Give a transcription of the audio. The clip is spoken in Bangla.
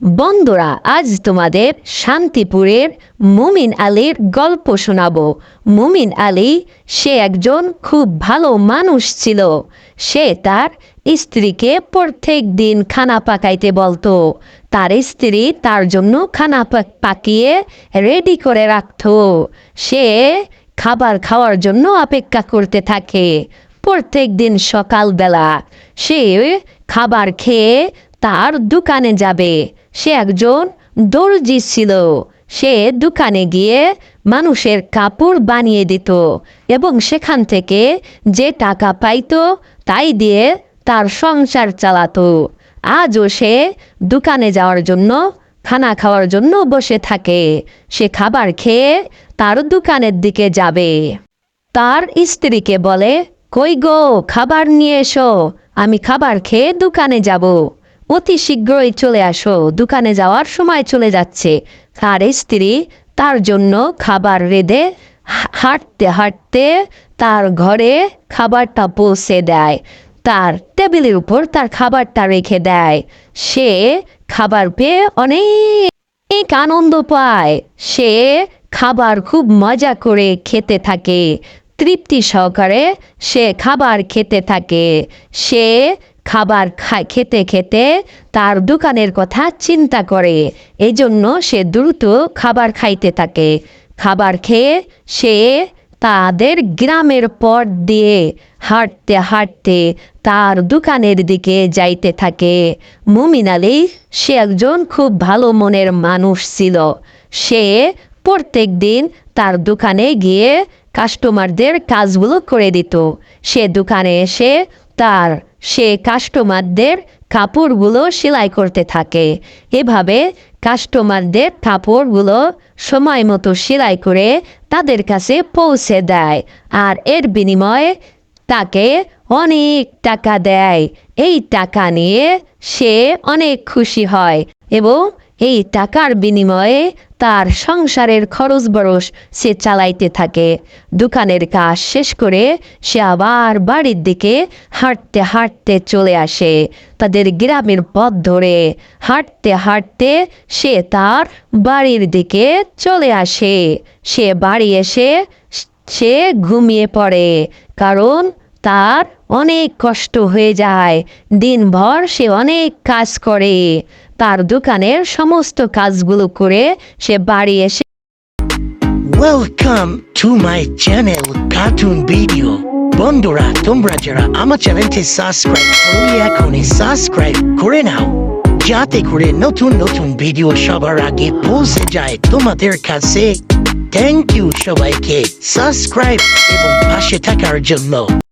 বন্ধুরা, আজ তোমাদের শান্তিপুরের মুমিন আলীর গল্প শোনাবো। মুমিন আলী সে একজন খুব ভালো মানুষ ছিল। সে তার স্ত্রীকে প্রত্যেক দিন খানা পাকাইতে বলতো। তার স্ত্রী তার জন্য খানা পাকিয়ে রেডি করে রাখতো। সে খাবার খাওয়ার জন্য অপেক্ষা করতে থাকে। প্রত্যেক দিন সকালবেলা সে খাবার খেয়ে তার দোকানে যাবে। সে একজন দর্জি ছিল। সে দোকানে গিয়ে মানুষের কাপড় বানিয়ে দিত এবং সেখান থেকে যে টাকা পাইতো তাই দিয়ে তার সংসার চালাতো। আজও সে দোকানে যাওয়ার জন্য খানা খাওয়ার জন্য বসে থাকে। সে খাবার খেয়ে তার দোকানের দিকে যাবে। তার স্ত্রীকে বলে, কই গো, খাবার নিয়ে এসো, আমি খাবার খেয়ে দোকানে যাব। অতি শীঘ্রই চলে আসো, দোকানে যাওয়ার সময় চলে যাচ্ছে। তার স্ত্রী তার জন্য খাবার রেঁধে হাঁটতে হাঁটতে তার ঘরে খাবারটা পৌঁছে দেয়। তার টেবিলের উপর তার খাবারটা রেখে দেয়। সে খাবার পেয়ে অনেক আনন্দ পায়। সে খাবার খুব মজা করে খেতে থাকে। তৃপ্তি সহকারে সে খাবার খেতে থাকে। সে খাবার খেতে খেতে তার দোকানের কথা চিন্তা করে। এজন্য সে দ্রুত খাবার খাইতে থাকে। খাবার খেয়ে সে তাদের গ্রামের পথ দিয়ে হাঁটতে হাঁটতে তার দোকানের দিকে যাইতে থাকে। মুমিন আলী সে একজন খুব ভালো মনের মানুষ ছিল। সে প্রত্যেক দিন তার দোকানে গিয়ে কাস্টমারদের কাজগুলো করে দিত। সে দোকানে এসে সে কাস্টমারদের কাপড়গুলো সেলাই করতে থাকে। এভাবে কাস্টমারদের কাপড়গুলো সময় মতো সেলাই করে তাদের কাছে পৌঁছে দেয়, আর এর বিনিময়ে তাকে অনেক টাকা দেয়। এই টাকা নিয়ে সে অনেক খুশি হয় এবং এই টাকার বিনিময়ে তার সংসারের খরচ বরচ সে চালাইতে থাকে। দোকানের কাজ শেষ করে সে আবার বাড়ির দিকে হাঁটতে হাঁটতে চলে আসে। তাদের গ্রামের পথ ধরে হাঁটতে হাঁটতে সে তার বাড়ির দিকে চলে আসে। সে বাড়ি এসে সে ঘুমিয়ে পড়ে, কারণ তার অনেক কষ্ট হয়ে যায়। দিনভর সে অনেক কাজ করে। তার দোকানের সমস্ত কাজগুলো করে সে বাড়ি এসে welcome to my channel cartoon video. বন্ধুরা, তোমরা যারা আমার চ্যানেলটি সাবস্ক্রাইব করলে এখনই সাবস্ক্রাইব করে নাও, যাতে করে নতুন নতুন ভিডিও সবার আগে পৌঁছে যায় তোমাদের কাছে। থ্যাংক ইউ সবাইকে সাবস্ক্রাইব এবং পাশে থাকার জন্য।